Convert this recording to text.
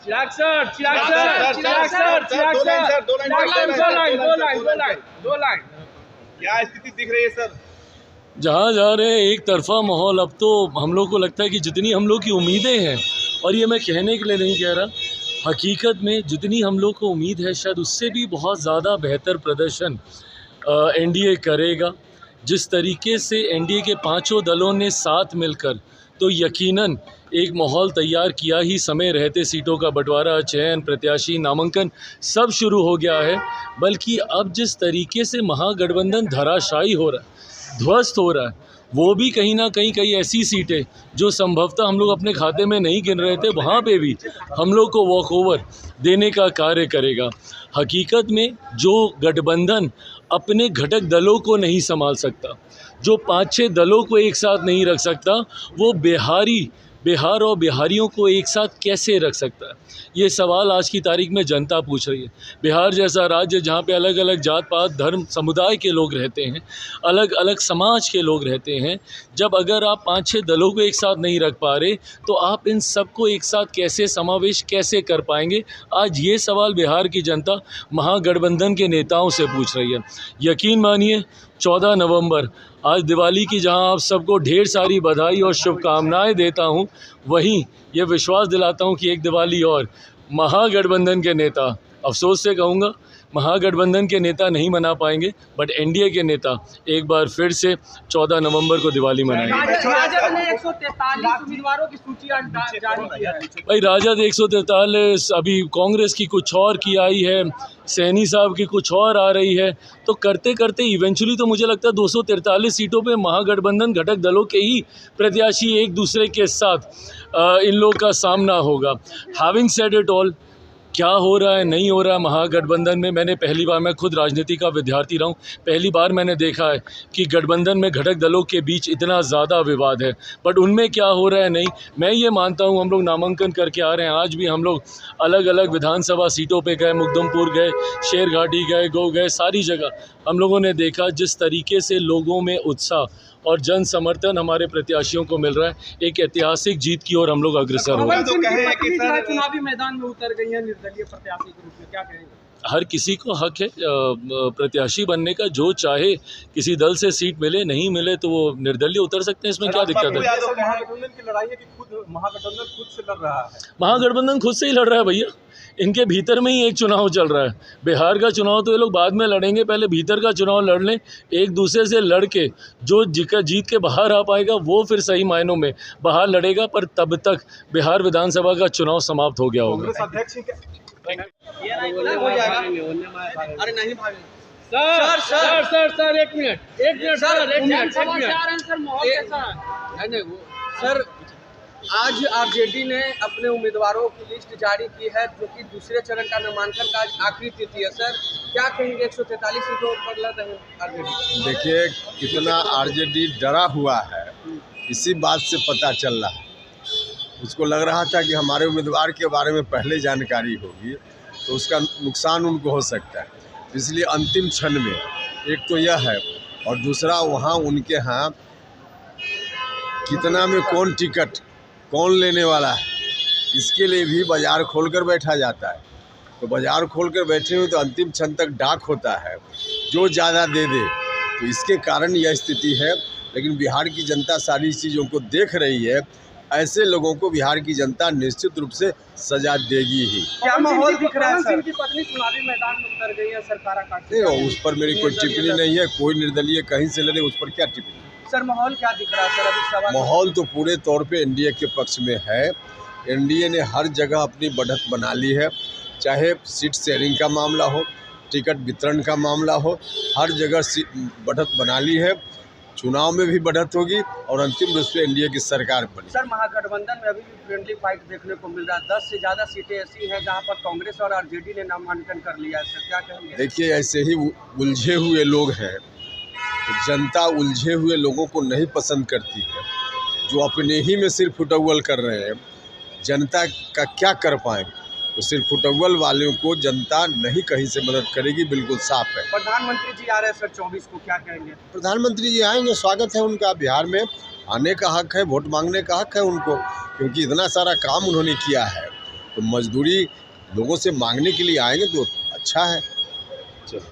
चिराग sir, दो line. क्या स्थिति दिख रही है सर? जहाँ जा रहे हैं एक तरफा माहौल। अब तो हम लोग को लगता है कि जितनी हम लोग की उम्मीदें हैं, और ये मैं कहने के लिए नहीं कह रहा, हकीकत में जितनी हम लोग को उम्मीद है शायद उससे भी बहुत ज़्यादा बेहतर प्रदर्शन एनडीए करेगा। जिस तरीके से एनडीए के पांचों दलों ने साथ मिलकर तो यकीनन एक माहौल तैयार किया ही समय रहते सीटों का बंटवारा, चयन, प्रत्याशी, नामांकन सब शुरू हो गया है। बल्कि अब जिस तरीके से महागठबंधन धराशायी हो रहा है, ध्वस्त हो रहा है, वो भी कहीं ना कहीं कई ऐसी सीटें जो संभवतः हम लोग अपने खाते में नहीं गिन रहे थे, वहाँ पे भी हम लोग को वॉक ओवर देने का कार्य करेगा। हकीकत में जो गठबंधन अपने घटक दलों को नहीं संभाल सकता, जो 5-6 दलों को एक साथ नहीं रख सकता, वो बिहार और बिहारियों को एक साथ कैसे रख सकता है? ये सवाल आज की तारीख में जनता पूछ रही है। बिहार जैसा राज्य जहाँ पे अलग अलग जात पात धर्म समुदाय के लोग रहते हैं, अलग अलग समाज के लोग रहते हैं, जब अगर आप 5-6 दलों को एक साथ नहीं रख पा रहे तो आप इन सबको एक साथ कैसे समावेश कैसे कर पाएंगे? आज ये सवाल बिहार की जनता महागठबंधन के नेताओं से पूछ रही है। यकीन मानिए 14 नवंबर आज दिवाली की जहां आप सबको ढेर सारी बधाई और शुभकामनाएं देता हूं, वहीं ये विश्वास दिलाता हूं कि एक दिवाली और महागठबंधन के नेता, अफसोस से कहूँगा, महागठबंधन के नेता नहीं मना पाएंगे, बट एनडीए के नेता एक बार फिर से 14 नवंबर को दिवाली मनाएंगे। राजद ने 143 उम्मीदवारों की सूची जारी की है। भाई राजद 143, अभी कांग्रेस की कुछ और की आई है, सैनी साहब की कुछ और आ रही है, तो करते करते इवेंचुअली तो मुझे लगता है 243 सीटों पे महागठबंधन घटक दलों के ही प्रत्याशी एक दूसरे के साथ इन लोग का सामना होगा। हैविंग सेड इट ऑल, क्या हो रहा है नहीं हो रहा है महागठबंधन में, मैंने पहली बार, मैं खुद राजनीति का विद्यार्थी रहा हूँ, पहली बार मैंने देखा है कि गठबंधन में घटक दलों के बीच इतना ज़्यादा विवाद है। बट उनमें क्या हो रहा है नहीं, मैं ये मानता हूँ हम लोग नामांकन करके आ रहे हैं, आज भी हम लोग अलग अलग विधानसभा सीटों पे गए, मुकदमपुर गए, शेरघाटी गए, गो गए, सारी जगह हम लोगों ने देखा जिस तरीके से लोगों में उत्साह और जन समर्थन हमारे प्रत्याशियों को मिल रहा है। एक ऐतिहासिक जीत की ओर हम लोग अग्रसर हो रहे हैं। चुनावी मैदान में उतर गई है निर्दलीय प्रत्याशी के रूप में, क्या कहेंगे? हर किसी को हक है प्रत्याशी बनने का, जो चाहे किसी दल से सीट मिले नहीं मिले तो वो निर्दलीय उतर सकते हैं, इसमें क्या दिक्कत है? महागठबंधन की लड़ाई है कि महागठबंधन खुद से लड़ रहा है? महागठबंधन खुद से ही लड़ रहा है भैया, इनके भीतर में ही एक चुनाव चल रहा है। बिहार का चुनाव तो ये लोग बाद में लड़ेंगे, पहले भीतर का चुनाव लड़ लें, एक दूसरे से लड़ के जो जीत के बाहर आ पाएगा वो फिर सही मायनों में बाहर लड़ेगा, पर तब तक बिहार विधानसभा का चुनाव समाप्त हो गया होगा। अरे नहीं भागे सर, एक मिनट सर, आज आरजेडी ने अपने उम्मीदवारों की लिस्ट जारी की है, जो कि दूसरे चरण का नामांकन का आज आखिरी तिथि है। सर क्या कहेंगे, 143 सीटों पर लड़ रहे हैं आरजेडी? देखिए कितना आरजेडी डरा हुआ है, इसी बात से पता चल रहा है। उसको लग रहा था कि हमारे उम्मीदवार के बारे में पहले जानकारी होगी तो उसका नुकसान उनको हो सकता है, इसलिए अंतिम क्षण में एक तो यह है, और दूसरा वहाँ उनके यहाँ कितना में कौन टिकट कौन लेने वाला है, इसके लिए भी बाज़ार खोलकर बैठा जाता है। तो बाज़ार खोलकर बैठे हुए तो अंतिम क्षण तक डाक होता है, जो ज़्यादा दे दे, तो इसके कारण यह स्थिति है। लेकिन बिहार की जनता सारी चीज़ों को देख रही है, ऐसे लोगों को बिहार की जनता निश्चित रूप से सजा देगी ही। क्या माहौल दिख रहा है सर? की पत्नी चुनावी मैदान में उतर गई है, सरकार काटती है। उस पर मेरी कोई टिप्पणी नहीं है, कोई निर्दलीय कहीं से लड़े उस पर क्या टिप्पणी। सर माहौल क्या दिख रहा है सर अभी सवाल? माहौल तो पूरे तौर पे एनडीए के पक्ष में है। एनडीए ने हर जगह अपनी बढ़त बना ली है, चाहे सीट शेयरिंग का मामला हो, टिकट वितरण का मामला हो, हर जगह बढ़त बना ली है। चुनाव में भी बढ़त होगी और अंतिम रूप से एनडीए की सरकार बनी। सर महागठबंधन में अभी भी फ्रेंडली फाइट देखने को मिल रहा है, 10 से ज़्यादा सीटें ऐसी हैं जहां पर कांग्रेस और आरजेडी ने नामांकन कर लिया है। सर क्या कहेंगे? देखिए ऐसे ही उलझे हुए लोग हैं, जनता उलझे हुए लोगों को नहीं पसंद करती है, जो अपने ही में सिर्फ फुटअव्वल कर रहे हैं, जनता का क्या कर पाएंगे? तो सिर्फ फुटअव्वल वालों को जनता नहीं कहीं से मदद करेगी, बिल्कुल साफ है। प्रधानमंत्री जी आ रहे हैं सर 24 को, क्या कहेंगे? प्रधानमंत्री जी आएंगे, स्वागत है उनका, बिहार में आने का हक है, वोट मांगने का हक है उनको, क्योंकि इतना सारा काम उन्होंने किया है। तो मजदूरी लोगों से मांगने के लिए आएंगे तो अच्छा है। चलो।